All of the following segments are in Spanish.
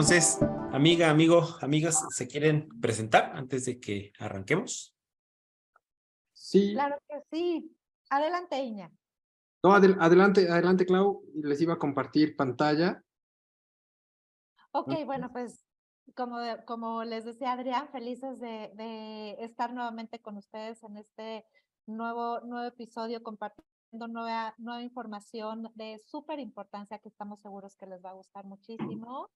Entonces, amiga, amigo, amigas, ¿se quieren presentar antes de que arranquemos? Sí, Claro que sí. Adelante, Iña. no, adelante, Clau, les iba a compartir pantalla. Ok, bueno, pues como les decía Adrián, felices de estar nuevamente con ustedes en este nuevo episodio, compartiendo nueva información de súper importancia que estamos seguros que les va a gustar muchísimo.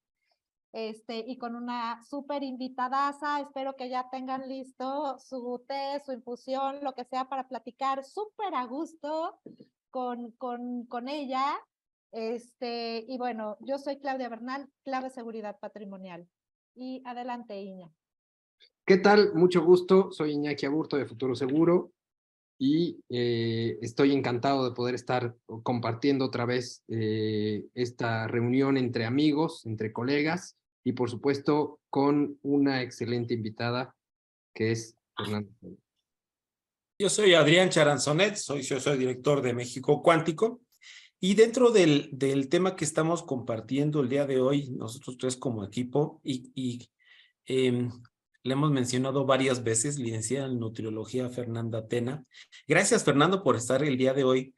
Y con una súper invitadaza, espero que ya tengan listo su té, su infusión, lo que sea para platicar súper a gusto con ella. Y bueno, yo soy Claudia Bernal, clave seguridad patrimonial. Y adelante, Iña. ¿Qué tal? Mucho gusto, soy Iñaki Aburto de Futuro Seguro y estoy encantado de poder estar compartiendo otra vez esta reunión entre amigos, entre colegas y por supuesto con una excelente invitada que es Fernanda. Yo soy Adrián Charanzonet, soy director de México Cuántico, y dentro del tema que estamos compartiendo el día de hoy, nosotros tres como equipo, le hemos mencionado varias veces, licenciada en nutriología Fernanda Tena. Gracias, Fernando, por estar el día de hoy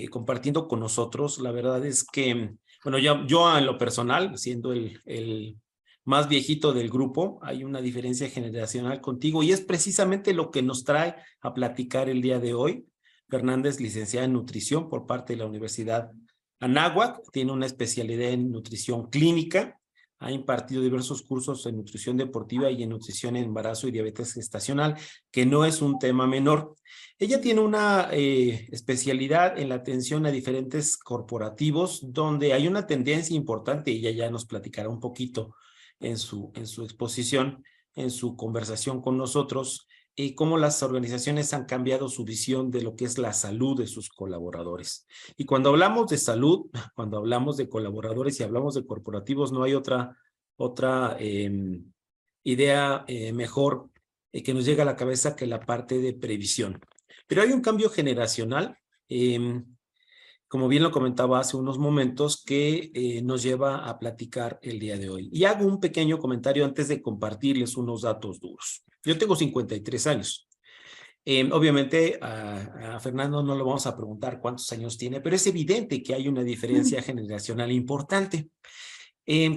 compartiendo con nosotros. La verdad es que, bueno, yo en lo personal, siendo el más viejito del grupo, hay una diferencia generacional contigo y es precisamente lo que nos trae a platicar el día de hoy. Fernanda es licenciada en nutrición por parte de la Universidad Anáhuac, tiene una especialidad en nutrición clínica, ha impartido diversos cursos en nutrición deportiva y en nutrición en embarazo y diabetes gestacional, que no es un tema menor. Ella tiene una especialidad en la atención a diferentes corporativos, donde hay una tendencia importante, y ella ya nos platicará un poquito en su exposición, en su conversación con nosotros, y cómo las organizaciones han cambiado su visión de lo que es la salud de sus colaboradores. Y cuando hablamos de salud, cuando hablamos de colaboradores y hablamos de corporativos, no hay otra idea mejor que nos llega a la cabeza que la parte de previsión. Pero hay un cambio generacional, como bien lo comentaba hace unos momentos, que nos lleva a platicar el día de hoy. Y hago un pequeño comentario antes de compartirles unos datos duros. Yo tengo 53 años. Obviamente a Fernando no le vamos a preguntar cuántos años tiene, pero es evidente que hay una diferencia generacional importante.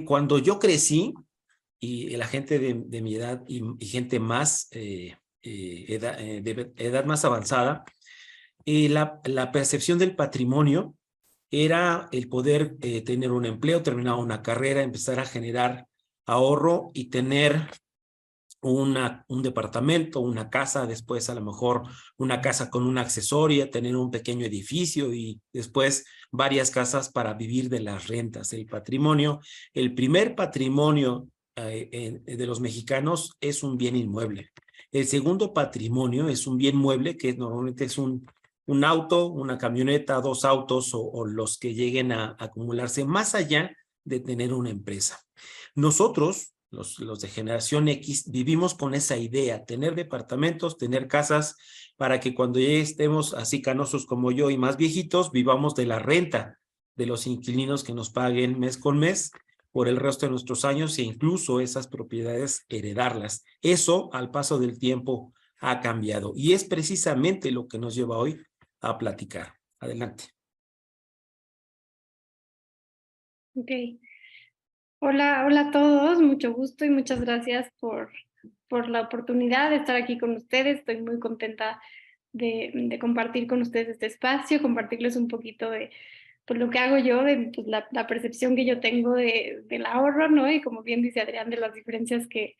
Cuando yo crecí, y la gente de mi edad y gente más de edad más avanzada, la percepción del patrimonio era el poder tener un empleo, terminar una carrera, empezar a generar ahorro y tener un departamento, una casa, después a lo mejor una casa con una accesoria, tener un pequeño edificio y después varias casas para vivir de las rentas. El patrimonio, el primer patrimonio de los mexicanos es un bien inmueble. El segundo patrimonio es un bien mueble que normalmente es un auto, una camioneta, dos autos o los que lleguen a acumularse más allá de tener una empresa. Nosotros, los de generación X, vivimos con esa idea, tener departamentos, tener casas, para que cuando ya estemos así canosos como yo y más viejitos, vivamos de la renta de los inquilinos que nos paguen mes con mes por el resto de nuestros años e incluso esas propiedades heredarlas. Eso al paso del tiempo ha cambiado y es precisamente lo que nos lleva hoy a platicar. Adelante. Ok. Hola a todos, mucho gusto y muchas gracias por la oportunidad de estar aquí con ustedes. Estoy muy contenta de compartir con ustedes este espacio, compartirles un poquito de pues, lo que hago yo, de pues, la percepción que yo tengo del ahorro, ¿no? Y como bien dice Adrián, de las diferencias que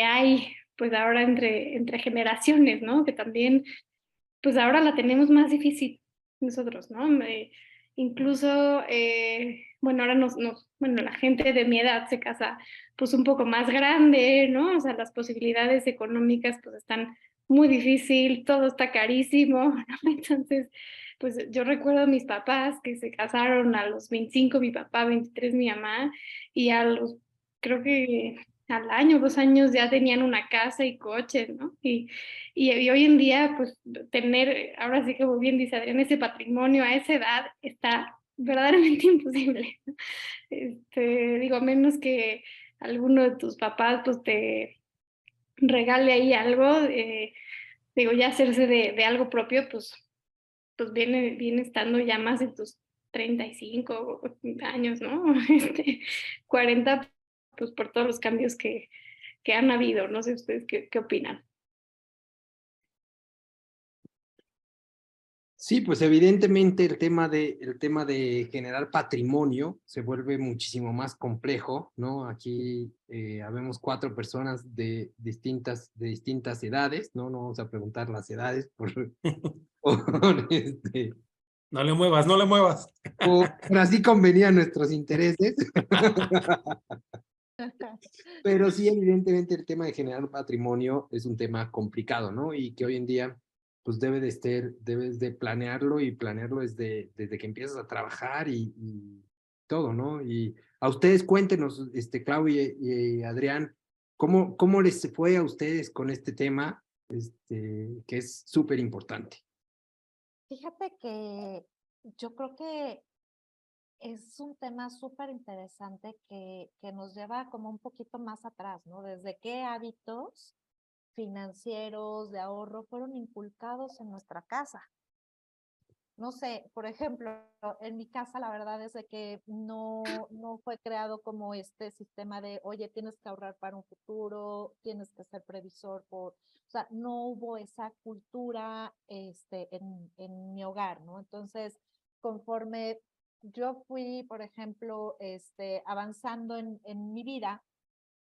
hay pues ahora entre generaciones, ¿no? Que también pues ahora la tenemos más difícil nosotros, ¿no? Incluso, bueno, ahora bueno, la gente de mi edad se casa pues un poco más grande, ¿no? O sea, las posibilidades económicas pues están muy difícil, todo está carísimo, ¿no? Entonces, pues yo recuerdo a mis papás que se casaron a los 25, mi papá, 23, mi mamá, y creo que al año, 2 años ya tenían una casa y coches, ¿no? Y hoy en día, pues tener, ahora sí que como bien dice Adrián, ese patrimonio a esa edad está verdaderamente imposible. Digo, a menos que alguno de tus papás pues te regale ahí algo, digo, ya hacerse de algo propio, pues viene estando ya más de tus 35 años, ¿no? 40, pues por todos los cambios que han habido. No sé ustedes qué opinan. Sí, pues evidentemente el tema de generar patrimonio se vuelve muchísimo más complejo, ¿no? Aquí habemos 4 personas de distintas edades, ¿no? No vamos a preguntar las edades por, No le muevas, no le muevas. por así convenían nuestros intereses. Pero sí, evidentemente el tema de generar patrimonio es un tema complicado, ¿no? Y que hoy en día, pues debes de planearlo y planearlo desde que empiezas a trabajar y todo, ¿no? Y a ustedes cuéntenos, Clau y Adrián, ¿cómo les fue a ustedes con este tema, que es súper importante? Fíjate que yo creo que es un tema súper interesante que nos lleva como un poquito más atrás, ¿no? Desde qué hábitos financieros de ahorro fueron inculcados en nuestra casa. No sé, por ejemplo, en mi casa la verdad es de que no fue creado como este sistema de, oye, tienes que ahorrar para un futuro, tienes que ser previsor o sea, no hubo esa cultura en mi hogar, ¿no? Entonces, conforme yo fui, por ejemplo, avanzando en mi vida,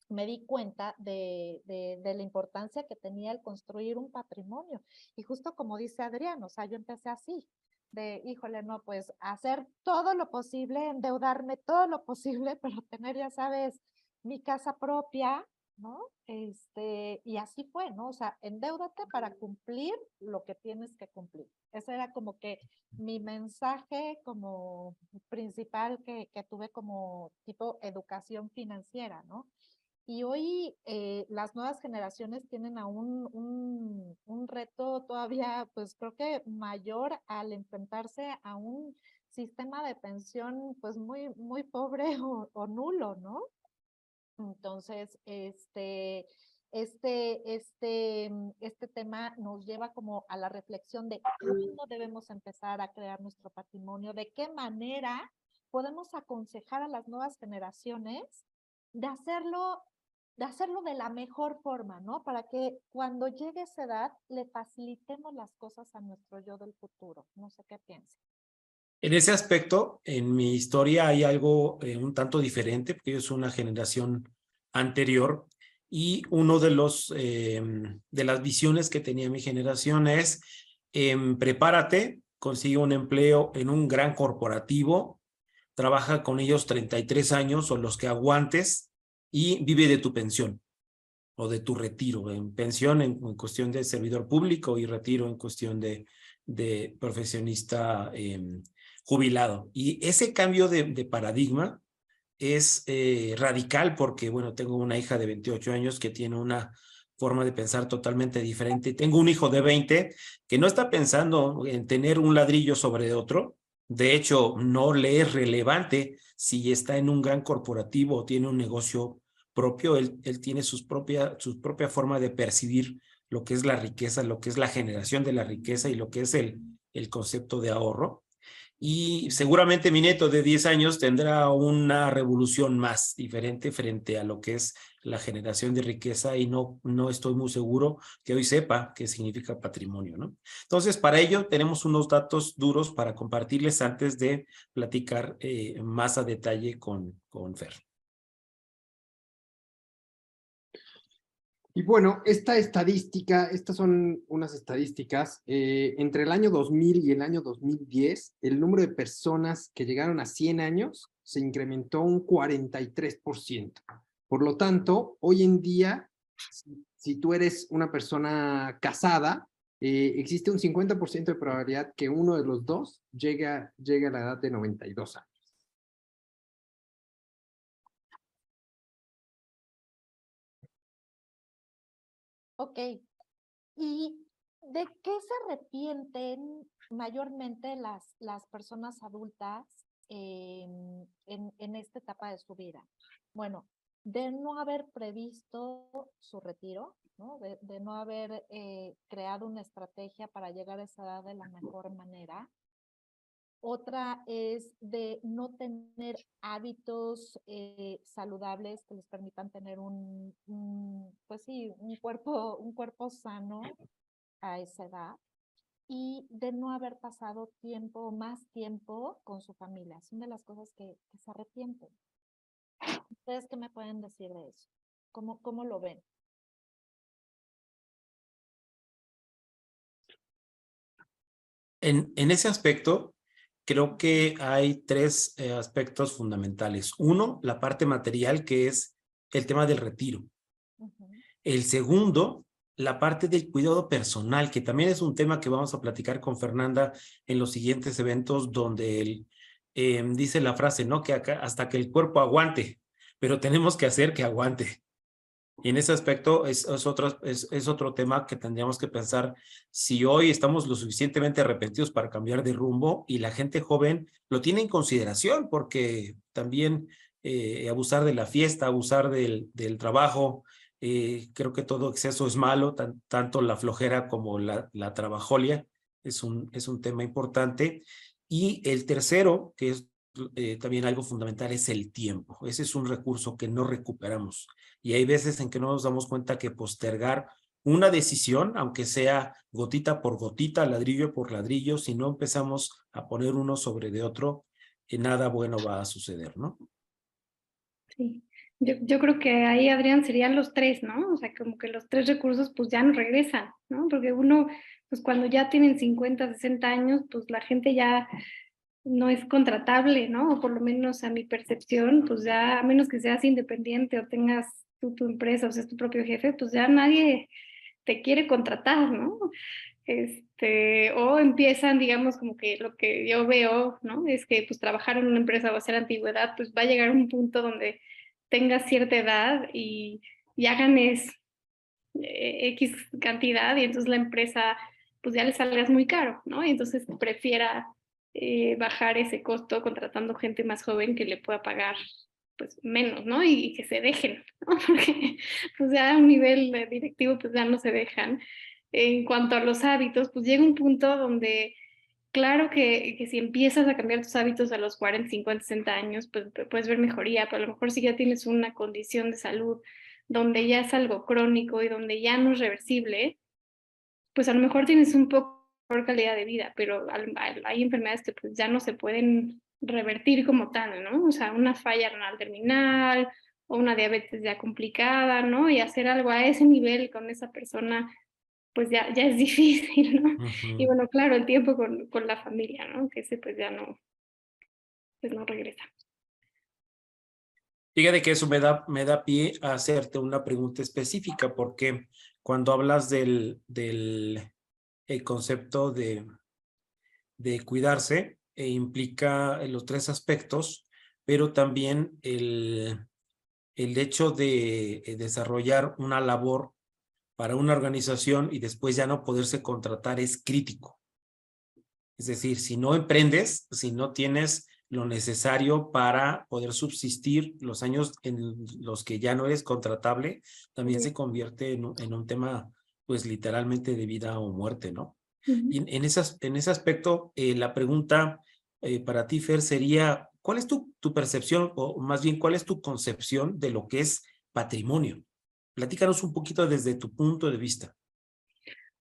me di cuenta de la importancia que tenía el construir un patrimonio. Y justo como dice Adrián, o sea, yo empecé así, de, híjole, no, pues hacer todo lo posible, endeudarme todo lo posible, pero tener, ya sabes, mi casa propia, ¿no? Y así fue, ¿no? O sea, endeúdate para cumplir lo que tienes que cumplir. Ese era como que mi mensaje como principal que tuve como tipo educación financiera, ¿no? Y hoy las nuevas generaciones tienen aún un reto todavía, pues creo que mayor al enfrentarse a un sistema de pensión pues muy pobre o nulo, ¿no? Entonces, este tema nos lleva como a la reflexión de cuándo debemos empezar a crear nuestro patrimonio, de qué manera podemos aconsejar a las nuevas generaciones de hacerlo, de hacerlo de la mejor forma, ¿no? Para que cuando llegue esa edad le facilitemos las cosas a nuestro yo del futuro. No sé qué piensa. En ese aspecto, en mi historia hay algo un tanto diferente, porque yo soy una generación anterior y uno de las visiones que tenía mi generación es prepárate, consigue un empleo en un gran corporativo, trabaja con ellos 33 años o los que aguantes y vive de tu pensión o de tu retiro, en pensión en cuestión de servidor público y retiro en cuestión de profesionista jubilado. Y ese cambio de paradigma es radical porque, bueno, tengo una hija de 28 años que tiene una forma de pensar totalmente diferente. Tengo un hijo de 20 que no está pensando en tener un ladrillo sobre otro. De hecho, no le es relevante si está en un gran corporativo o tiene un negocio propio. Él tiene su propia forma de percibir lo que es la riqueza, lo que es la generación de la riqueza y lo que es el concepto de ahorro. Y seguramente mi nieto de 10 años tendrá una revolución más diferente frente a lo que es la generación de riqueza y no estoy muy seguro que hoy sepa qué significa patrimonio, ¿no? Entonces, para ello tenemos unos datos duros para compartirles antes de platicar más a detalle con Fer. Y bueno, estas son unas estadísticas. Entre el año 2000 y el año 2010, el número de personas que llegaron a 100 años se incrementó un 43%. Por lo tanto, hoy en día, si tú eres una persona casada, existe un 50% de probabilidad que uno de los dos llegue a la edad de 92 años. Ok. ¿Y de qué se arrepienten mayormente las personas adultas en esta etapa de su vida? Bueno, de no haber previsto su retiro, ¿no? De no haber creado una estrategia para llegar a esa edad de la mejor manera. Otra es de no tener hábitos saludables que les permitan tener pues sí, un cuerpo sano a esa edad. Y de no haber pasado más tiempo con su familia. Son de las cosas que se arrepienten. ¿Ustedes qué me pueden decir de eso? ¿Cómo lo ven? En ese aspecto, creo que hay tres aspectos fundamentales. Uno, la parte material, que es el tema del retiro. El segundo, la parte del cuidado personal, que también es un tema que vamos a platicar con Fernanda en los siguientes eventos, donde él dice la frase, ¿no? Que acá, hasta que el cuerpo aguante, pero tenemos que hacer que aguante. Y en ese aspecto es otro tema que tendríamos que pensar si hoy estamos lo suficientemente arrepentidos para cambiar de rumbo y la gente joven lo tiene en consideración, porque también abusar de la fiesta, abusar del trabajo, creo que todo exceso es malo, tanto la flojera como la trabajolia es un tema importante. Y el tercero, que es también algo fundamental, es el tiempo. Ese es un recurso que no recuperamos. Y hay veces en que no nos damos cuenta que postergar una decisión, aunque sea gotita por gotita, ladrillo por ladrillo, si no empezamos a poner uno sobre de otro, nada bueno va a suceder, ¿no? Sí, yo creo que ahí, Adrián, serían los tres, ¿no? O sea, como que los tres recursos pues ya no regresan, ¿no? Porque uno, pues cuando ya tienen 50, 60 años, pues la gente ya no es contratable, ¿no? O por lo menos a mi percepción, pues ya, a menos que seas independiente o tengas tu empresa o seas tu propio jefe, pues ya nadie te quiere contratar, ¿no? O empiezan, digamos, como que lo que yo veo, ¿no? Es que pues trabajar en una empresa o hacer antigüedad, pues va a llegar a un punto donde tengas cierta edad y ya ganes X cantidad y entonces la empresa pues ya le salgas muy caro, ¿no? Y entonces prefiera bajar ese costo contratando gente más joven que le pueda pagar pues menos, ¿no? Y que se dejen, ¿no? Porque pues ya a un nivel directivo pues ya no se dejan. En cuanto a los hábitos, pues llega un punto donde claro que si empiezas a cambiar tus hábitos a los 40, 50, 60 años, pues puedes ver mejoría, pero a lo mejor si ya tienes una condición de salud donde ya es algo crónico y donde ya no es reversible, pues a lo mejor tienes un poco mejor calidad de vida, pero hay enfermedades que pues ya no se pueden revertir como tal, ¿no? O sea, una falla renal terminal o una diabetes ya complicada, ¿no? Y hacer algo a ese nivel con esa persona pues ya es difícil, ¿no? Y bueno, claro, el tiempo con la familia, ¿no? Que ese pues ya no, pues no regresa. Fíjate que eso me da pie a hacerte una pregunta específica, porque cuando hablas del el concepto de cuidarse, implica los tres aspectos, pero también el hecho de desarrollar una labor para una organización y después ya no poderse contratar es crítico. Es decir, si no emprendes, si no tienes lo necesario para poder subsistir los años en los que ya no eres contratable, también se convierte en un tema, pues literalmente de vida o muerte, ¿no? Y en ese aspecto, la pregunta para ti, Fer, sería, ¿cuál es tu percepción, o más bien, cuál es tu concepción de lo que es patrimonio? Platícanos un poquito desde tu punto de vista.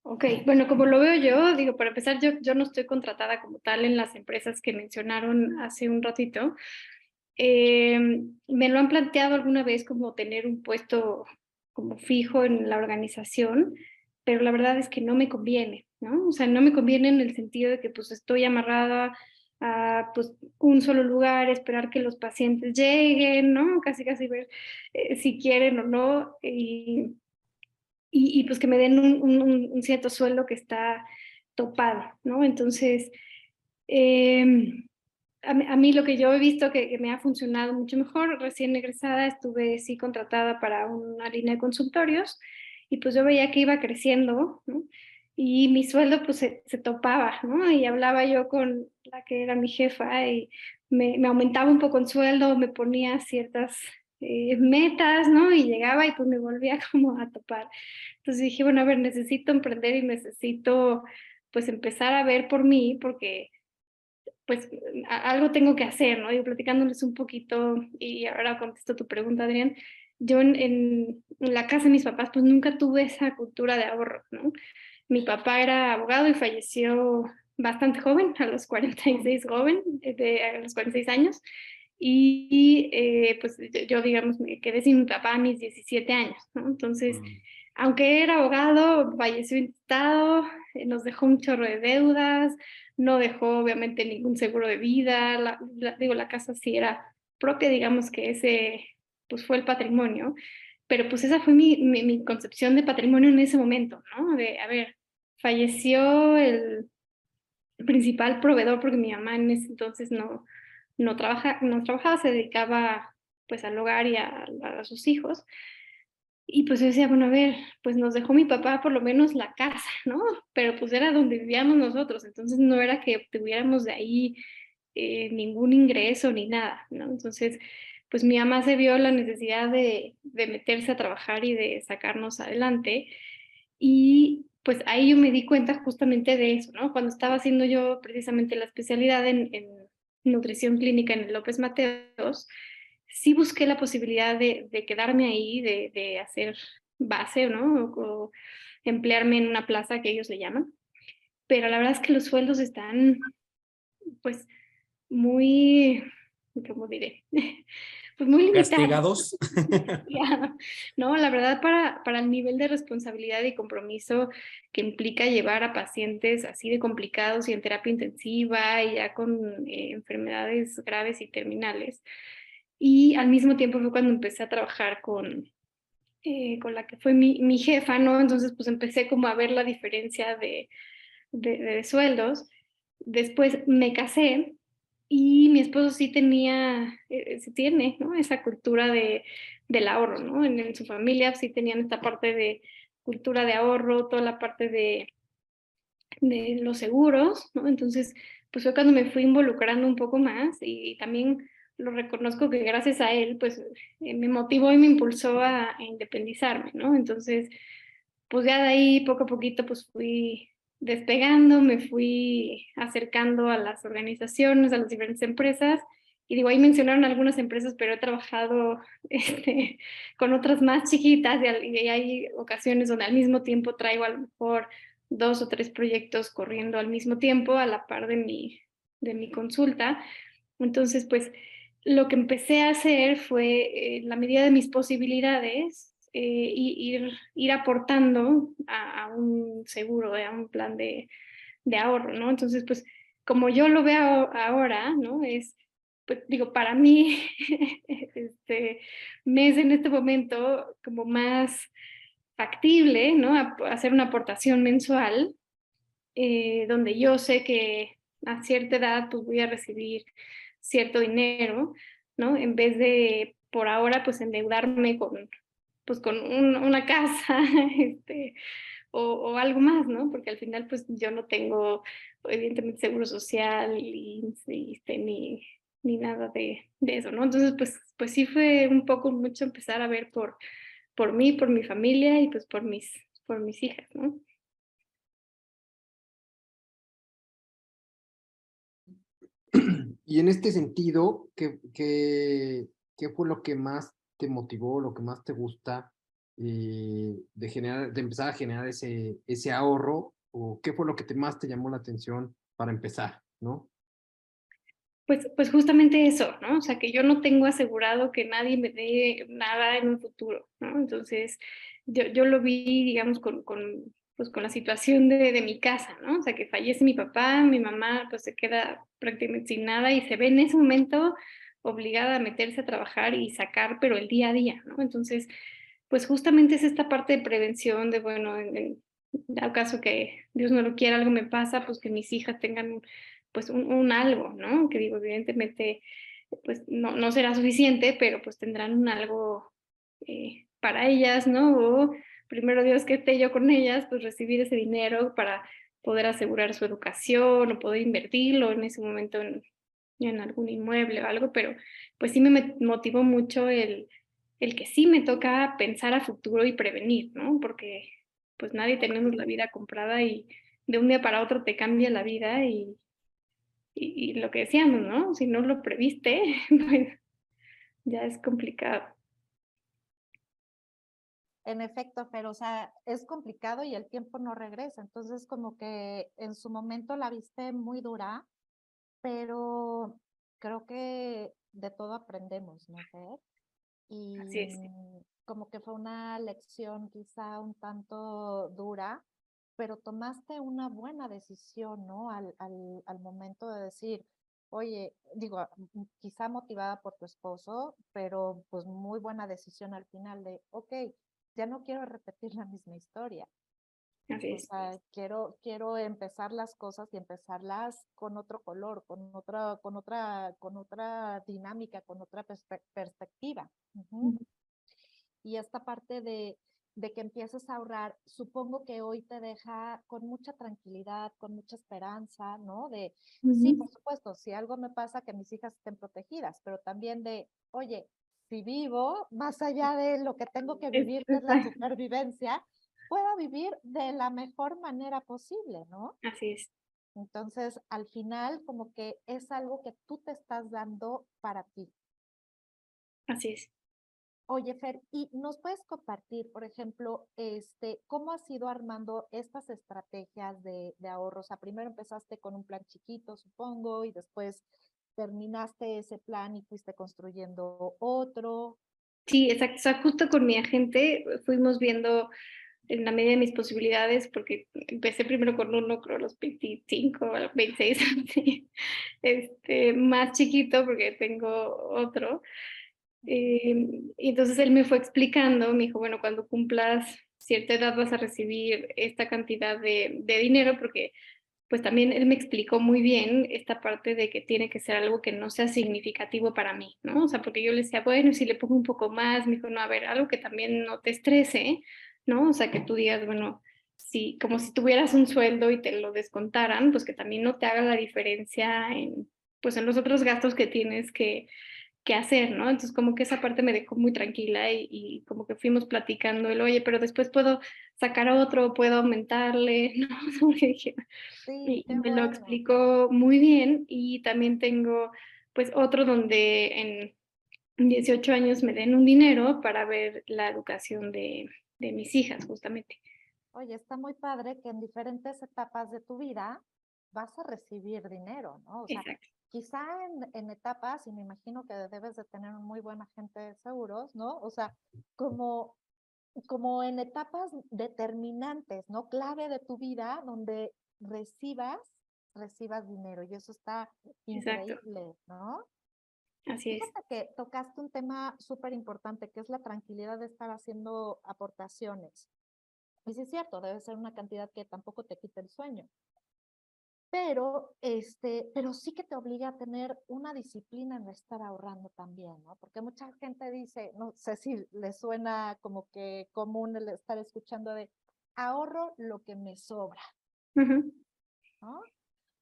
Ok, bueno, como lo veo yo, digo, para empezar, yo no estoy contratada como tal en las empresas que mencionaron hace un ratito. Me lo han planteado alguna vez como tener un puesto como fijo en la organización, pero la verdad es que no me conviene, ¿no? O sea, no me conviene en el sentido de que pues estoy amarrada a pues un solo lugar, esperar que los pacientes lleguen, ¿no? Casi ver si quieren o no, y pues que me den un cierto sueldo que está topado, ¿no? Entonces, a mí lo que yo he visto que me ha funcionado mucho mejor, recién egresada estuve sí contratada para una línea de consultorios y pues yo veía que iba creciendo, ¿no? y mi sueldo pues se topaba, ¿no? Y hablaba yo con la que era mi jefa y me aumentaba un poco el sueldo, me ponía ciertas metas, ¿no? Y llegaba y pues me volvía como a topar. Entonces dije, bueno, a ver, necesito emprender y necesito pues empezar a ver por mí porque pues algo tengo que hacer, ¿no? Y platicándoles un poquito, y ahora contesto tu pregunta, Adrián, yo en la casa de mis papás pues nunca tuve esa cultura de ahorro, ¿no? Mi papá era abogado y falleció bastante joven, a los 46 a los 46 años, y pues yo, digamos, me quedé sin mi papá a mis 17 años, ¿no? Entonces, aunque era abogado, falleció intestado, nos dejó un chorro de deudas, no dejó obviamente ningún seguro de vida, digo, la casa sí era propia, digamos que ese pues fue el patrimonio, pero pues esa fue mi concepción de patrimonio en ese momento, ¿no? De, a ver, falleció el principal proveedor porque mi mamá en ese entonces no trabajaba, se dedicaba pues al hogar y a sus hijos. Y pues yo decía, bueno, a ver, pues nos dejó mi papá por lo menos la casa, ¿no? Pero pues era donde vivíamos nosotros, entonces no era que obtuviéramos de ahí ningún ingreso ni nada, ¿no? Entonces, pues mi mamá se vio la necesidad de meterse a trabajar y de sacarnos adelante. Y pues ahí yo me di cuenta justamente de eso, ¿no? Cuando estaba haciendo yo precisamente la especialidad en nutrición clínica en el López Mateos, sí busqué la posibilidad de quedarme ahí, de hacer base, ¿no? O emplearme en una plaza que ellos le llaman. Pero la verdad es que los sueldos están, pues, muy, ¿cómo diré? Pues muy limitados. ¿Castigados? Ya, no, la verdad para el nivel de responsabilidad y compromiso que implica llevar a pacientes así de complicados y en terapia intensiva y ya con enfermedades graves y terminales. Y al mismo tiempo fue cuando empecé a trabajar con la que fue mi jefa, ¿no? Entonces pues empecé como a ver la diferencia de sueldos. Después me casé y mi esposo sí tenía, sí tiene, ¿no? Esa cultura del ahorro, ¿no? En su familia sí tenían esta parte de cultura de ahorro, toda la parte de los seguros, ¿no? Entonces, pues fue cuando me fui involucrando un poco más y también lo reconozco que gracias a él, pues me motivó y me impulsó a independizarme, ¿no? Entonces, pues ya de ahí poco a poquito pues fui despegando, me fui acercando a las organizaciones, a las diferentes empresas. Y digo, ahí mencionaron algunas empresas, pero he trabajado con otras más chiquitas y hay ocasiones donde al mismo tiempo traigo a lo mejor 2 o 3 proyectos corriendo al mismo tiempo a la par de mi consulta. Entonces, pues lo que empecé a hacer fue, en la medida de mis posibilidades, ir aportando a un seguro, a un plan de ahorro, ¿no? Entonces, pues, como yo lo veo ahora, ¿no? Pues, digo, para mí, me es en este momento como más factible, ¿no? Hacer una aportación mensual, donde yo sé que a cierta edad, pues, voy a recibir cierto dinero, ¿no? En vez de, por ahora, pues, endeudarme con una casa, o algo más, ¿no? Porque al final, pues yo no tengo, evidentemente, seguro social ni nada de eso, ¿no? Entonces, pues sí fue un poco mucho empezar a ver por mí, por mi familia y pues por mis hijas, ¿no? Y en este sentido, ¿qué fue lo que más te motivó, lo que más te gusta de empezar a generar ese ahorro? ¿O qué fue lo que más te llamó la atención para empezar, ¿no? Pues justamente eso, ¿no? O sea, que yo no tengo asegurado que nadie me dé nada en un futuro, ¿no? Entonces, yo lo vi, digamos, pues, con la situación de mi casa, ¿no? O sea, que fallece mi papá, mi mamá pues se queda prácticamente sin nada y se ve en ese momento obligada a meterse a trabajar y sacar, pero el día a día, ¿no? Entonces, pues justamente es esta parte de prevención de, bueno, en dado caso que Dios no lo quiera, algo me pasa, pues que mis hijas tengan pues un algo, ¿no? Que digo, evidentemente, pues no será suficiente, pero pues tendrán un algo para ellas, ¿no? O primero Dios que esté yo con ellas, pues recibir ese dinero para poder asegurar su educación o poder invertirlo en ese momento en algún inmueble o algo, pero pues sí me motivó mucho el que sí me toca pensar a futuro y prevenir, ¿no? Porque pues nadie tenemos la vida comprada y de un día para otro te cambia la vida y lo que decíamos, ¿no? Si no lo previste, pues ya es complicado. En efecto, pero o sea, es complicado y el tiempo no regresa. Entonces, como que en su momento la viste muy dura, pero creo que de todo aprendemos, ¿no, Fer? Así Y es. como que fue una lección quizá un tanto dura, pero tomaste una buena decisión, ¿no? Al momento de decir, oye, digo, quizá motivada por tu esposo, pero pues muy buena decisión al final de, ok, ya no quiero repetir la misma historia. Así O es. sea, quiero empezar las cosas y empezarlas con otro color, con otra dinámica, con otra perspectiva. Ujú. Ujú. Y esta parte de que empieces a ahorrar, supongo que hoy te deja con mucha tranquilidad, con mucha esperanza, ¿no? De, sí, por Ujú. supuesto, si algo me pasa, que mis hijas estén protegidas, pero también de, oye, si vivo, más allá de lo que tengo que vivir, que es la Exacto. supervivencia, pueda vivir de la mejor manera posible, ¿no? Así es. Entonces, al final, como que es algo que tú te estás dando para ti. Así es. Oye, Fer, ¿y nos puedes compartir, por ejemplo, cómo has ido armando estas estrategias de ahorro? O sea, primero empezaste con un plan chiquito, supongo, y después terminaste ese plan y fuiste construyendo otro. Sí, exacto. O sea, justo con mi agente fuimos viendo en la medida de mis posibilidades, porque empecé primero con uno, creo, a los 25, a los 26, así, más chiquito, porque tengo otro. Y entonces él me fue explicando, me dijo, bueno, cuando cumplas cierta edad vas a recibir esta cantidad de dinero, porque pues también él me explicó muy bien esta parte de que tiene que ser algo que no sea significativo para mí, ¿no? O sea, porque yo le decía, bueno, si le pongo un poco más, me dijo, no, a ver, algo que también no te estrese, ¿no? O sea, que tú digas, bueno, si, como si tuvieras un sueldo y te lo descontaran, pues que también no te haga la diferencia en, pues en los otros gastos que tienes que hacer, ¿no? Entonces como que esa parte me dejó muy tranquila y como que fuimos platicando el, oye, pero después puedo sacar otro, puedo aumentarle, ¿no? Porque dije, Sí, y qué me lo bueno. explicó muy bien y también tengo pues otro donde en 18 años me den un dinero para ver la educación de mis hijas, justamente. Oye, está muy padre que en diferentes etapas de tu vida vas a recibir dinero, ¿no? O sea, Exacto. quizá en etapas, y me imagino que debes de tener un muy buen agente de seguros, ¿no? O sea, como, como en etapas determinantes, ¿no? Clave de tu vida, donde recibas dinero. Y eso está Exacto, increíble, ¿no? así es. Fíjate que tocaste un tema súper importante, que es la tranquilidad de estar haciendo aportaciones. Y sí es cierto, debe ser una cantidad que tampoco te quite el sueño, pero sí que te obliga a tener una disciplina en estar ahorrando también, ¿no? Porque mucha gente dice, no sé si le suena como que común el estar escuchando de ahorro lo que me sobra, Ujú. ¿no?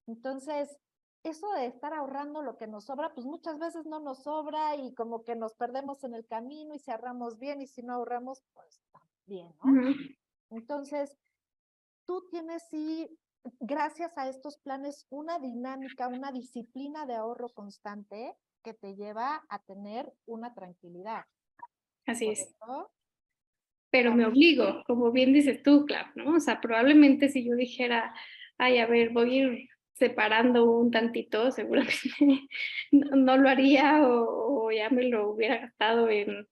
Entonces, eso de estar ahorrando lo que nos sobra, pues muchas veces no nos sobra y como que nos perdemos en el camino y si ahorramos bien y si no ahorramos, pues bien, ¿no? Ujú. Entonces, tú tienes sí, gracias a estos planes, una dinámica, una disciplina de ahorro constante que te lleva a tener una tranquilidad, Así es. ¿correcto? Pero me Para- obligo, como bien dices tú, Clau, ¿no? O sea, probablemente si yo dijera, ay, a ver, voy a ir separando un tantito, seguramente no lo haría o ya me lo hubiera gastado en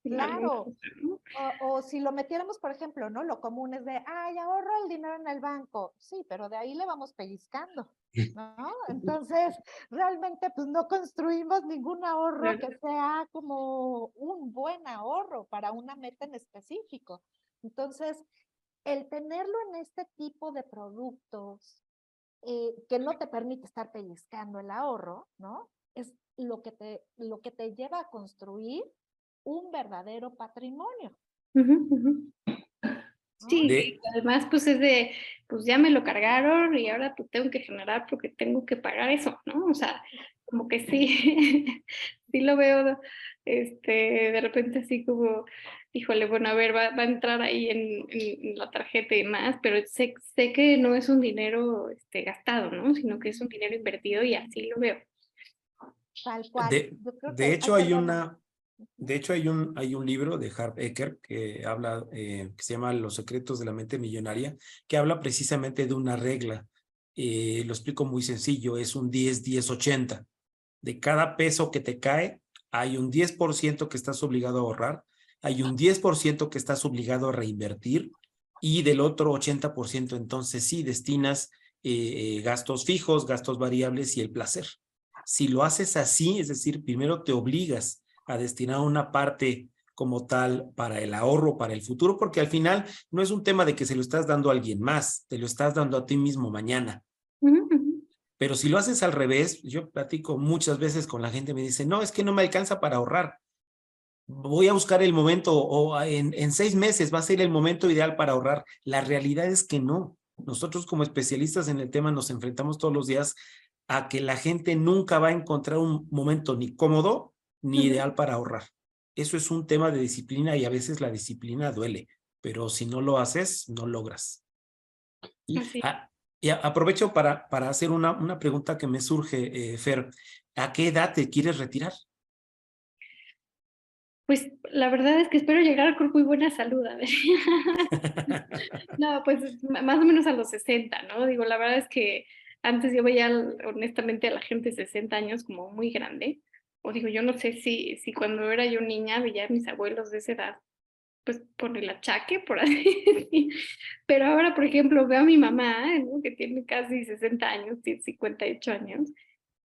alguna Claro, cosa, ¿no? o si lo metiéramos, por ejemplo, ¿no? Lo común es de, ay, ahorro el dinero en el banco. Sí, pero de ahí le vamos pellizcando, ¿no? Entonces, realmente, pues no construimos ningún ahorro Claro. que sea como un buen ahorro para una meta en específico. Entonces, el tenerlo en este tipo de productos que no te permite estar pellizcando el ahorro, ¿no? Es lo que te lleva a construir un verdadero patrimonio. Ujú, ujú. ¿no? Sí, De, y además pues es de, pues ya me lo cargaron y ahora pues tengo que generar porque tengo que pagar eso, ¿no? O sea, como que sí, sí lo veo, de repente así como, híjole, bueno, a ver, va a entrar ahí en la tarjeta y demás, pero sé que no es un dinero gastado, ¿no? Sino que es un dinero invertido y así lo veo. Tal cual. de, Yo creo de que, ay, hecho, hay perdona. una, de hecho, hay un libro de Harv Eker que habla, que se llama Los secretos de la mente millonaria, que habla precisamente de una regla. Lo explico muy sencillo, es un 10-10-80. De cada peso que te cae, hay un 10% que estás obligado a ahorrar, hay un 10% que estás obligado a reinvertir y del otro 80% entonces sí destinas gastos fijos, gastos variables y el placer. Si lo haces así, es decir, primero te obligas a destinar una parte como tal para el ahorro, para el futuro, porque al final no es un tema de que se lo estás dando a alguien más, te lo estás dando a ti mismo mañana. Ujú, ujú. Pero si lo haces al revés, yo platico muchas veces con la gente, me dice, no, es que no me alcanza para ahorrar. Voy a buscar el momento o en 6 meses va a ser el momento ideal para ahorrar. La realidad es que no. Nosotros como especialistas en el tema nos enfrentamos todos los días a que la gente nunca va a encontrar un momento ni cómodo ni Ujú. ideal para ahorrar. Eso es un tema de disciplina y a veces la disciplina duele, pero si no lo haces, no logras. Y, Así. aprovecho para hacer una pregunta que me surge, Fer. ¿A qué edad te quieres retirar? Pues la verdad es que espero llegar con muy buena salud, a ver. No, pues más o menos a los 60, ¿no? Digo, la verdad es que antes yo veía honestamente a la gente de 60 años como muy grande. O digo, yo no sé si cuando era yo niña veía a mis abuelos de esa edad, pues por el achaque, por así decir. Pero ahora, por ejemplo, veo a mi mamá, ¿no? Que tiene casi 60 años, tiene 58 años,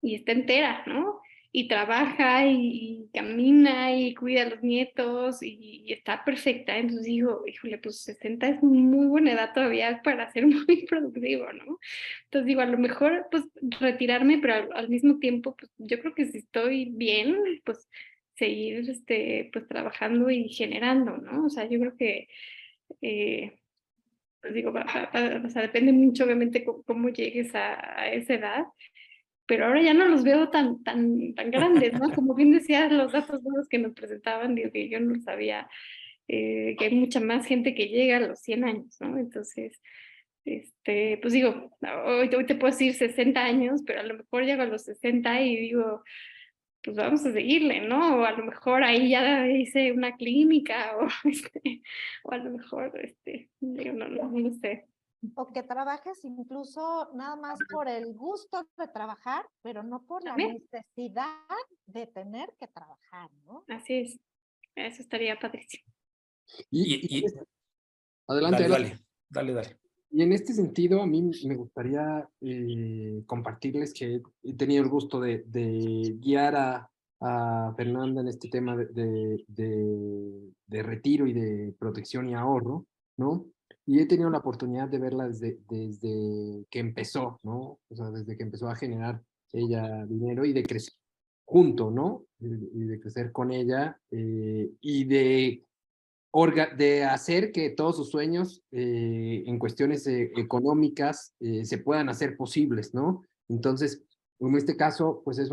y está entera, ¿no? Y trabaja y camina y cuida a los nietos y está perfecta. Entonces digo, híjole, pues 60 es muy buena edad todavía para ser muy productivo, ¿no? Entonces digo, a lo mejor pues retirarme, pero al mismo tiempo, pues yo creo que si estoy bien, pues seguir pues trabajando y generando, ¿no? O sea, yo creo que pues digo, o sea, depende mucho obviamente cómo llegues a esa edad, pero ahora ya no los veo tan grandes, ¿no? Como bien decías, los datos nuevos que nos presentaban, digo que yo no sabía, que hay mucha más gente que llega a los 100 años, ¿no? Entonces, pues digo, hoy te puedo decir 60 años, pero a lo mejor llego a los 60 y digo, pues vamos a seguirle, ¿no? O a lo mejor ahí ya hice una clínica, o, o a lo mejor, digo, no sé. O que trabajes incluso nada más por el gusto de trabajar, pero no por la También, necesidad de tener que trabajar, ¿no? así es, eso estaría padrísimo. Y Adelante, dale, adelante. dale. Y en este sentido, a mí me gustaría compartirles que he tenido el gusto de guiar a Fernanda en este tema de retiro y de protección y ahorro, ¿no? Y he tenido la oportunidad de verla desde que empezó, ¿no? O sea, desde que empezó a generar ella dinero y de crecer junto, ¿no? Y de crecer con ella y de hacer que todos sus sueños en cuestiones económicas se puedan hacer posibles, ¿no? Entonces, en este caso, pues es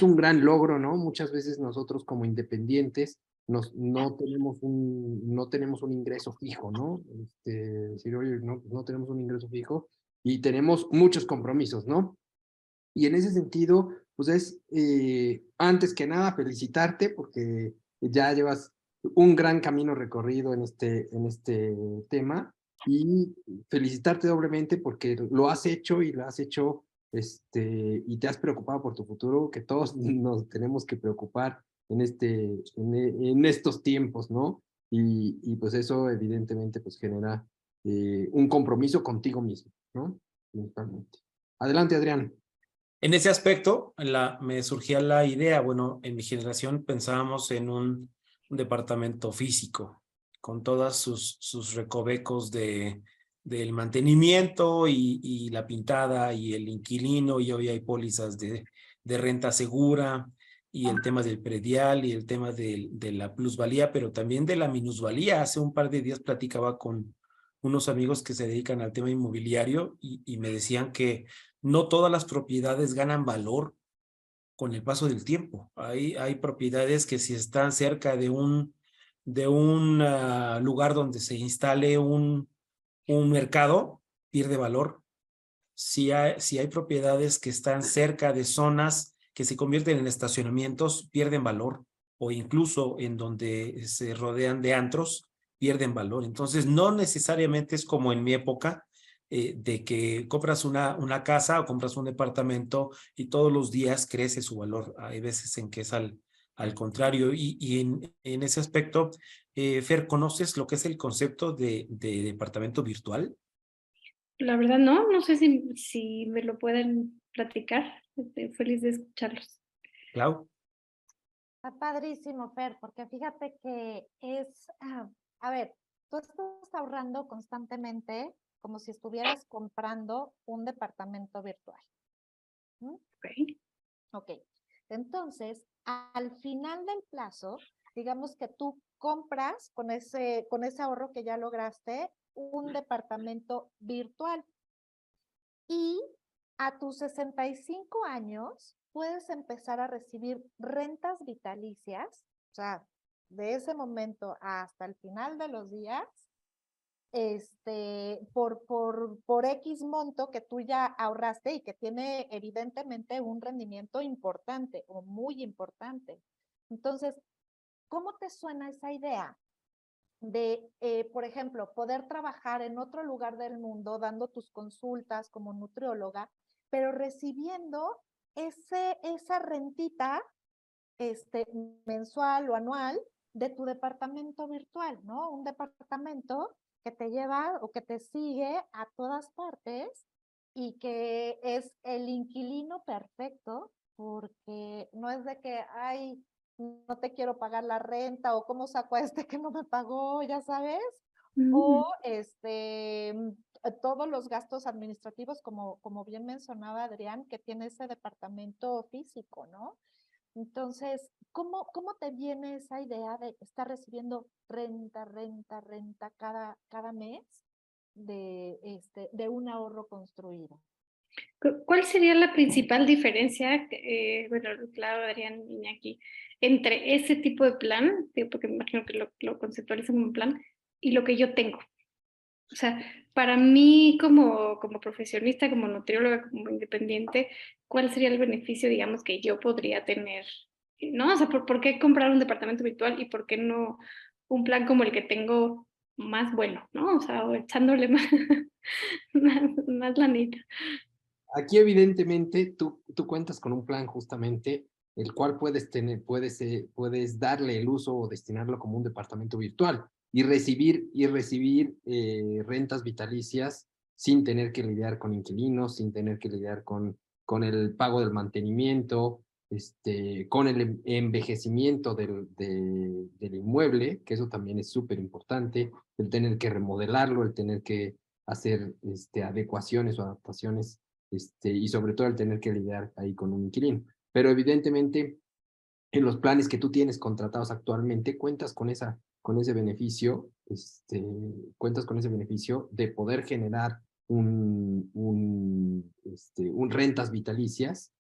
un gran logro, ¿no? Muchas veces nosotros como independientes no tenemos un ingreso fijo, ¿no? Decir, oye, no tenemos un ingreso fijo y tenemos muchos compromisos, ¿no? Y en ese sentido, pues antes que nada, felicitarte porque ya llevas un gran camino recorrido en este tema y felicitarte doblemente porque lo has hecho y lo has hecho y te has preocupado por tu futuro, que todos nos tenemos que preocupar en estos tiempos, ¿no? Y pues eso evidentemente pues genera un compromiso contigo mismo, ¿no? Principalmente. Adelante, Adrián. En ese aspecto, me surgía la idea, bueno, en mi generación pensábamos en un departamento físico, con todos sus recovecos del mantenimiento y la pintada y el inquilino, y hoy hay pólizas de renta segura y el tema del predial y el tema de la plusvalía, pero también de la minusvalía. Hace un par de días platicaba con unos amigos que se dedican al tema inmobiliario y me decían que no todas las propiedades ganan valor con el paso del tiempo. Hay propiedades que si están cerca de un lugar donde se instale un mercado, pierde valor. Si hay propiedades que están cerca de zonas que se convierten en estacionamientos, pierden valor, o incluso en donde se rodean de antros, pierden valor. Entonces, no necesariamente es como en mi época, de que compras una casa o compras un departamento y todos los días crece su valor. Hay veces en que es al contrario. Y en ese aspecto, Fer, ¿conoces lo que es el concepto de departamento virtual? La verdad no sé si me lo pueden platicar. Estoy feliz de escucharlos. Clau. Está padrísimo, Fer, porque fíjate que a ver, tú estás ahorrando constantemente como si estuvieras comprando un departamento virtual. Okay. Ok, entonces, al final del plazo, digamos que tú compras con ese ahorro que ya lograste un departamento virtual y a tus 65 años puedes empezar a recibir rentas vitalicias, o sea, de ese momento hasta el final de los días, por X monto que tú ya ahorraste y que tiene evidentemente un rendimiento importante o muy importante. Entonces, ¿cómo te suena esa idea de, por ejemplo, poder trabajar en otro lugar del mundo dando tus consultas como nutrióloga, pero recibiendo esa rentita mensual o anual de tu departamento virtual, ¿no? Un departamento que te lleva o que te sigue a todas partes y que es el inquilino perfecto, porque no es de que, ay, no te quiero pagar la renta o cómo saco a este que no me pagó, ya sabes, o todos los gastos administrativos, como bien mencionaba Adrián, que tiene ese departamento físico, ¿no? Entonces, ¿cómo te viene esa idea de estar recibiendo renta cada mes de un ahorro construido? ¿Cuál sería la principal diferencia, bueno, claro, Adrián, Iñaki, entre ese tipo de plan, porque me imagino que lo conceptualizan como un plan, y lo que yo tengo? O sea, para mí como profesionista, como nutrióloga, como independiente, ¿cuál sería el beneficio, digamos, que yo podría tener? ¿No? O sea, ¿por qué comprar un departamento virtual y por qué no un plan como el que tengo más bueno, ¿no? O sea, o echándole más lanita. Aquí evidentemente tú cuentas con un plan justamente el cual puedes darle el uso o destinarlo como un departamento virtual y recibir rentas vitalicias sin tener que lidiar con inquilinos, sin tener que lidiar con el pago del mantenimiento, con el envejecimiento del inmueble, que eso también es súper importante, el tener que remodelarlo, el tener que hacer adecuaciones o adaptaciones, y sobre todo el tener que lidiar ahí con un inquilino. Pero evidentemente, en los planes que tú tienes contratados actualmente, cuentas con ese beneficio, cuentas con ese beneficio de poder generar rentas vitalicias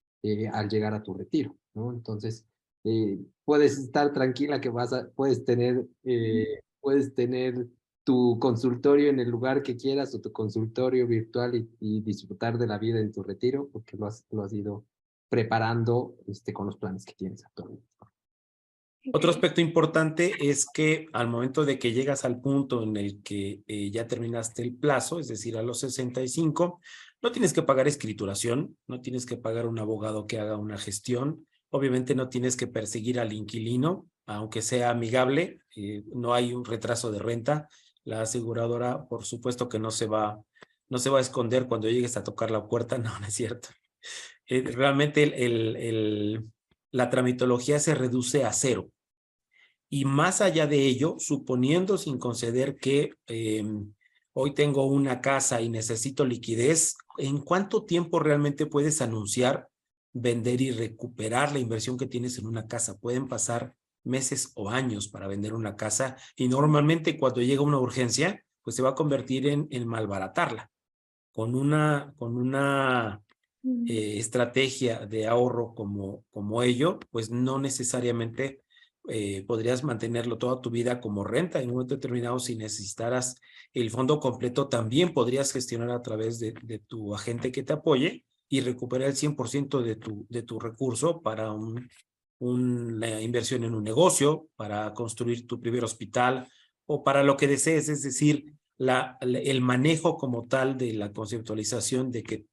al llegar a tu retiro, ¿no? Entonces, puedes estar tranquila que puedes tener tu consultorio en el lugar que quieras o tu consultorio virtual y disfrutar de la vida en tu retiro porque lo has ido preparando con los planes que tienes actualmente. Otro aspecto importante es que al momento de que llegas al punto en el que ya terminaste el plazo, es decir, a los 65, no tienes que pagar escrituración, no tienes que pagar un abogado que haga una gestión, obviamente no tienes que perseguir al inquilino, aunque sea amigable, no hay un retraso de renta, la aseguradora por supuesto que no se va a esconder cuando llegues a tocar la puerta, no es cierto. Realmente la tramitología se reduce a cero. Y más allá de ello, suponiendo sin conceder que hoy tengo una casa y necesito liquidez, ¿en cuánto tiempo realmente puedes anunciar vender y recuperar la inversión que tienes en una casa. Pueden pasar meses o años para vender una casa y normalmente cuando llega una urgencia, pues se va a convertir en malbaratarla. Con una estrategia de ahorro como ello, pues no necesariamente podrías mantenerlo toda tu vida como renta. En un momento determinado, si necesitaras el fondo completo, también podrías gestionar a través de tu agente que te apoye y recuperar el 100% de tu recurso para una inversión en un negocio, para construir tu primer hospital o para lo que desees. Es decir, el manejo como tal de la conceptualización de que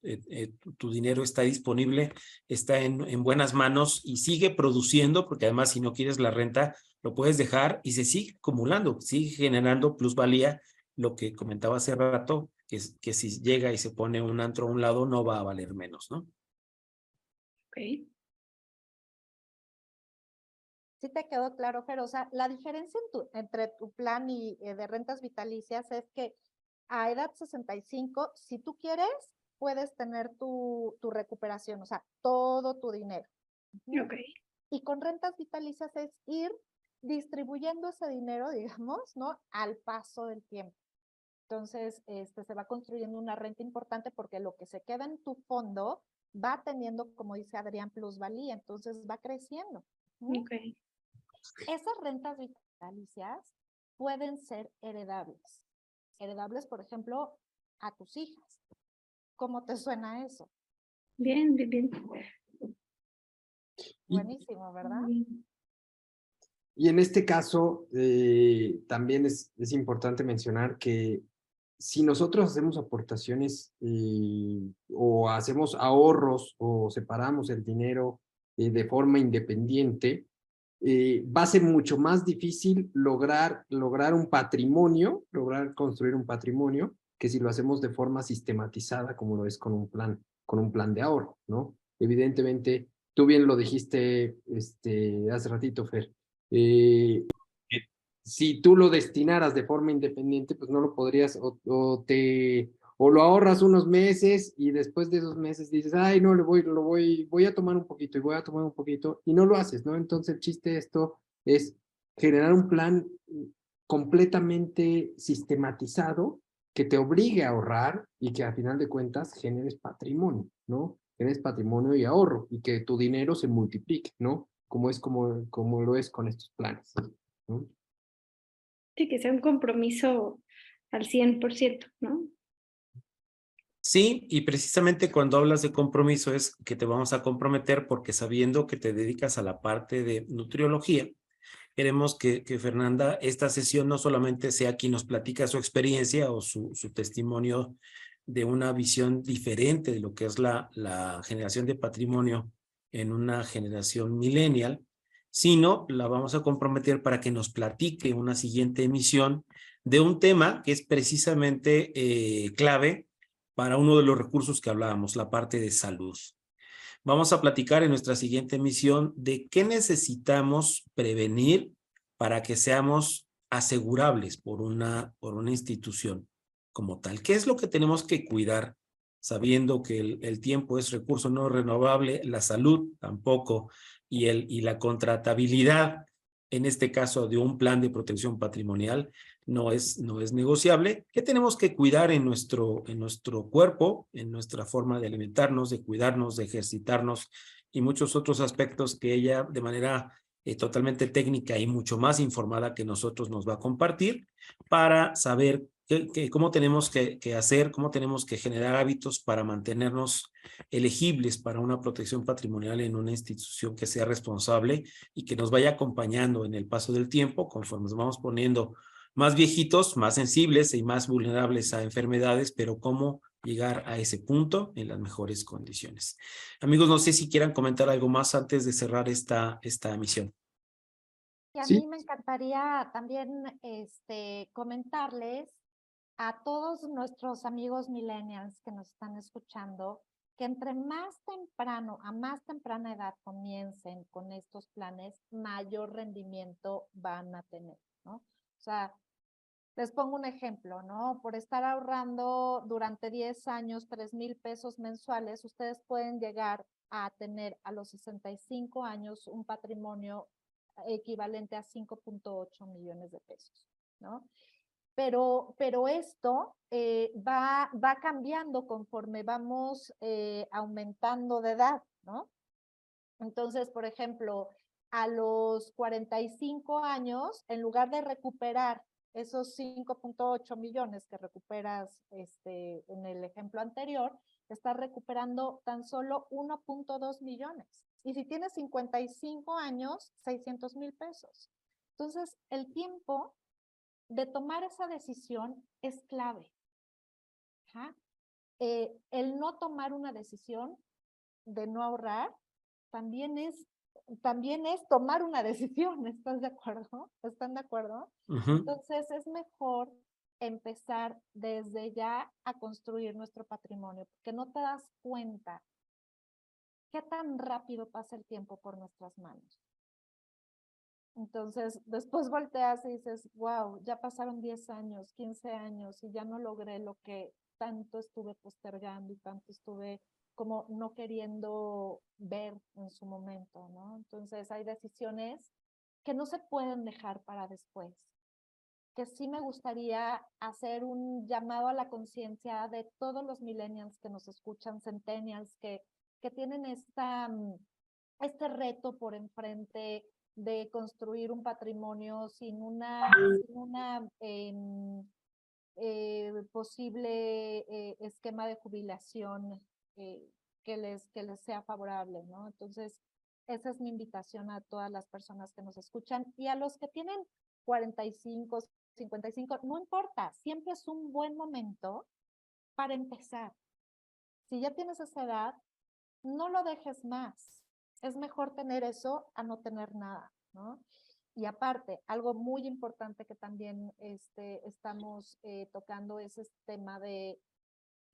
tu dinero está disponible, está en buenas manos y sigue produciendo, porque además si no quieres la renta, lo puedes dejar y se sigue acumulando, sigue generando plusvalía, lo que comentaba hace rato, que si llega y se pone un antro a un lado, no va a valer menos, ¿no? Ok. ¿Sí te quedó claro, Fer? O sea, la diferencia entre tu plan y de rentas vitalicias es que a edad 65, si tú quieres, puedes tener tu recuperación, o sea, todo tu dinero. Ok. Y con rentas vitalicias es ir distribuyendo ese dinero, digamos, ¿no? Al paso del tiempo. Entonces, se va construyendo una renta importante porque lo que se queda en tu fondo va teniendo, como dice Adrián, plusvalía, entonces va creciendo. Ok. Esas rentas vitalicias pueden ser heredables. Heredables, por ejemplo, a tus hijas. ¿Cómo te suena eso? Bien, bien, bien. Buenísimo, ¿verdad? Y en este caso, también es importante mencionar que si nosotros hacemos aportaciones o hacemos ahorros o separamos el dinero de forma independiente, va a ser mucho más difícil lograr un patrimonio, lograr construir un patrimonio, que si lo hacemos de forma sistematizada, como lo es con un plan de ahorro, ¿no? Evidentemente, tú bien lo dijiste hace ratito, Fer, eh, si tú lo destinaras de forma independiente, pues no lo podrías, o lo ahorras unos meses y después de esos meses dices, ay, no, voy a tomar un poquito y voy a tomar un poquito y no lo haces, ¿no? Entonces el chiste de esto es generar un plan completamente sistematizado que te obligue a ahorrar y que a final de cuentas generes patrimonio, ¿no? Generes patrimonio y ahorro y que tu dinero se multiplique, ¿no? Como lo es con estos planes, ¿no? Sí, que sea un compromiso al 100%, ¿no? Sí, y precisamente cuando hablas de compromiso es que te vamos a comprometer porque sabiendo que te dedicas a la parte de nutriología, queremos que Fernanda, esta sesión no solamente sea quien nos platica su experiencia o su testimonio de una visión diferente de lo que es la generación de patrimonio en una generación millennial, sino la vamos a comprometer para que nos platique una siguiente emisión de un tema que es precisamente clave para uno de los recursos que hablábamos, la parte de salud. Vamos a platicar en nuestra siguiente emisión de qué necesitamos prevenir para que seamos asegurables por una institución como tal. ¿Qué es lo que tenemos que cuidar? Sabiendo que el tiempo es recurso no renovable, la salud tampoco, y la contratabilidad, en este caso de un plan de protección patrimonial, no es negociable. ¿Qué tenemos que cuidar en nuestro cuerpo, en nuestra forma de alimentarnos, de cuidarnos, de ejercitarnos y muchos otros aspectos que ella de manera totalmente técnica y mucho más informada que nosotros nos va a compartir para saber cómo tenemos que hacer, cómo tenemos que generar hábitos para mantenernos elegibles para una protección patrimonial en una institución que sea responsable y que nos vaya acompañando en el paso del tiempo conforme nos vamos poniendo más viejitos, más sensibles y más vulnerables a enfermedades, pero cómo llegar a ese punto en las mejores condiciones. Amigos, no sé si quieran comentar algo más antes de cerrar esta misión. Y a Sí, mí me encantaría también comentarles a todos nuestros amigos millennials que nos están escuchando que entre más temprano, a más temprana edad comiencen con estos planes, mayor rendimiento van a tener, ¿no? O sea, les pongo un ejemplo, ¿no? Por estar ahorrando durante 10 años 3,000 pesos mensuales, ustedes pueden llegar a tener a los 65 años un patrimonio equivalente a 5.8 millones de pesos, ¿no? Pero esto va cambiando conforme vamos aumentando de edad, ¿no? Entonces, por ejemplo, a los 45 años, en lugar de recuperar esos 5.8 millones que recuperas en el ejemplo anterior, estás recuperando tan solo 1.2 millones. Y si tienes 55 años, 600,000 pesos. Entonces, el tiempo de tomar esa decisión es clave. El no tomar una decisión de no ahorrar también es tomar una decisión. ¿Estás de acuerdo? ¿Están de acuerdo? Entonces es mejor empezar desde ya a construir nuestro patrimonio, porque no te das cuenta qué tan rápido pasa el tiempo por nuestras manos. Entonces, después volteas y dices, wow, ya pasaron 10 años, 15 años y ya no logré lo que tanto estuve postergando y tanto estuve como no queriendo ver en su momento, ¿no? Entonces, hay decisiones que no se pueden dejar para después. Que sí me gustaría hacer un llamado a la conciencia de todos los millennials que nos escuchan, centennials, que tienen este reto por enfrente de construir un patrimonio sin una posible esquema de jubilación que les sea favorable, ¿no? Entonces, esa es mi invitación a todas las personas que nos escuchan y a los que tienen 45, 55, no importa, siempre es un buen momento para empezar. Si ya tienes esa edad, no lo dejes más. Es mejor tener eso a no tener nada, ¿no? Y aparte, algo muy importante que también estamos tocando es este tema de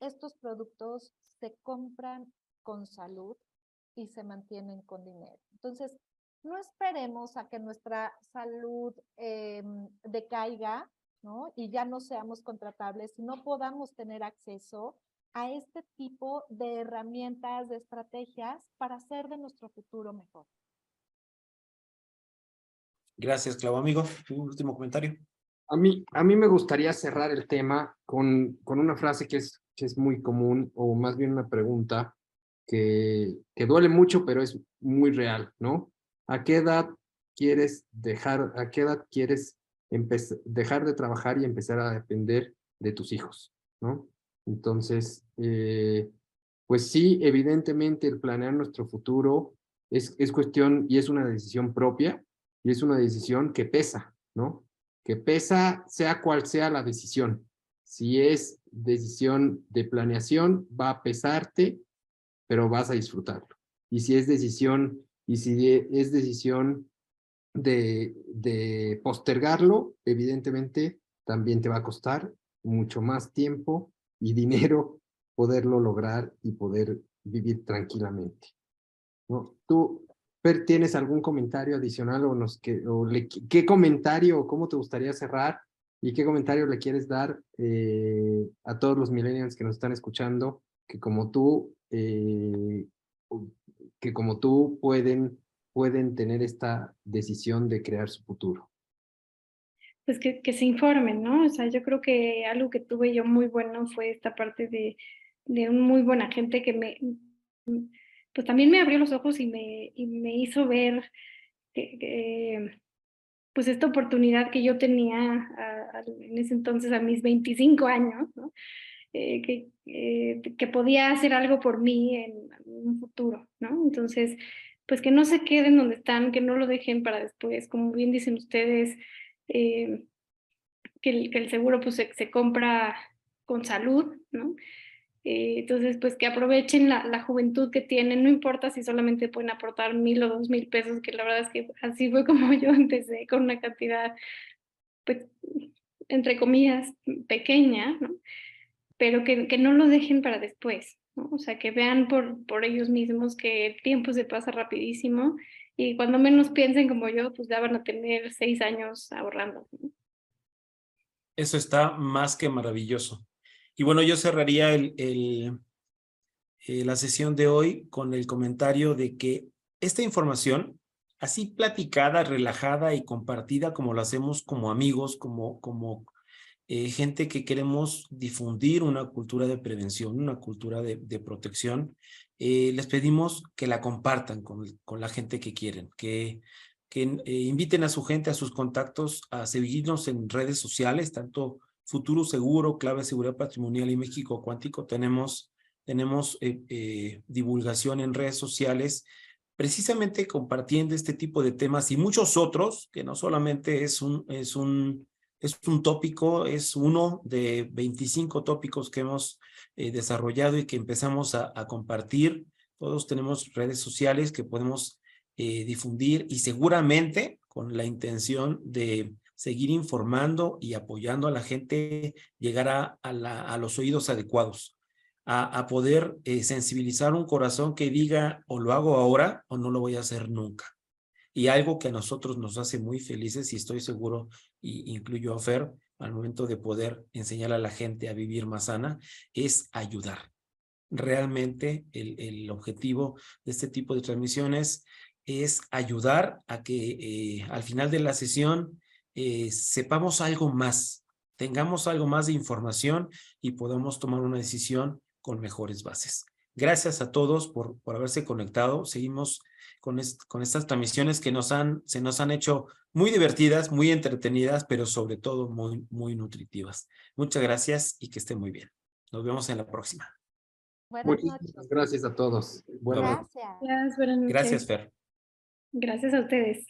estos productos se compran con salud y se mantienen con dinero. Entonces, no esperemos a que nuestra salud decaiga, ¿no? Y ya no seamos contratables y no podamos tener acceso a este tipo de herramientas, de estrategias para hacer de nuestro futuro mejor. Gracias, Clau. Amigo, ¿tu último comentario? A mí me gustaría cerrar el tema con una frase que es muy común, o más bien una pregunta que duele mucho, pero es muy real, ¿no? ¿A qué edad quieres dejar de trabajar y empezar a depender de tus hijos, ¿no? Entonces, pues sí, evidentemente el planear nuestro futuro es cuestión y es una decisión propia y es una decisión que pesa, ¿no? Que pesa sea cual sea la decisión. Si es decisión de planeación, va a pesarte, pero vas a disfrutarlo. Y si es decisión de postergarlo, evidentemente también te va a costar mucho más tiempo y dinero poderlo lograr y poder vivir tranquilamente, ¿no? ¿Tú, Per, tienes algún comentario adicional qué comentario o cómo te gustaría cerrar y qué comentario le quieres dar a todos los millennials que nos están escuchando que como tú pueden tener esta decisión de crear su futuro? Pues que se informen, ¿no? O sea, yo creo que algo que tuve yo muy bueno fue esta parte de un muy buen agente que pues también me abrió los ojos y me hizo ver pues esta oportunidad que yo tenía en ese entonces a mis 25 años, ¿no? Que podía hacer algo por mí en un futuro, ¿no? Entonces, pues que no se queden donde están, que no lo dejen para después, como bien dicen ustedes, que el seguro pues se compra con salud, ¿no? Entonces, pues que aprovechen la juventud que tienen, no importa si solamente pueden aportar 1,000 o 2,000 pesos, que la verdad es que así fue como yo empecé, con una cantidad, pues, entre comillas, pequeña, ¿no? Pero que no lo dejen para después, ¿no? O sea, que vean por ellos mismos que el tiempo se pasa rapidísimo y cuando menos piensen como yo, pues ya van a tener 6 años ahorrando, ¿no? Eso está más que maravilloso. Y bueno, yo cerraría la sesión de hoy con el comentario de que esta información, así platicada, relajada y compartida como lo hacemos como amigos, como gente que queremos difundir una cultura de prevención, una cultura de protección, les pedimos que la compartan con la gente que quieren, que inviten a su gente, a sus contactos, a seguirnos en redes sociales, tanto Futuro Seguro, Clave Seguridad Patrimonial y México Cuántico. Tenemos divulgación en redes sociales, precisamente compartiendo este tipo de temas y muchos otros, que no solamente es un tópico, es uno de 25 tópicos que hemos desarrollado y que empezamos a compartir. Todos tenemos redes sociales que podemos difundir y seguramente con la intención de seguir informando y apoyando a la gente, llegar a los oídos adecuados, a poder sensibilizar un corazón que diga o lo hago ahora o no lo voy a hacer nunca. Y algo que a nosotros nos hace muy felices, y estoy seguro, y incluyo a Fer, al momento de poder enseñar a la gente a vivir más sana, es ayudar. Realmente el objetivo de este tipo de transmisiones es ayudar a que al final de la sesión sepamos algo más, tengamos algo más de información y podamos tomar una decisión con mejores bases. Gracias a todos por haberse conectado. Seguimos con estas transmisiones que se nos han hecho muy divertidas, muy entretenidas, pero sobre todo muy, muy nutritivas. Muchas gracias y que estén muy bien. Nos vemos en la próxima. Buenas Muchísimas noches. gracias a todos. Buenas noches. Gracias. Gracias, buenas noches. Gracias, Fer. Gracias a ustedes.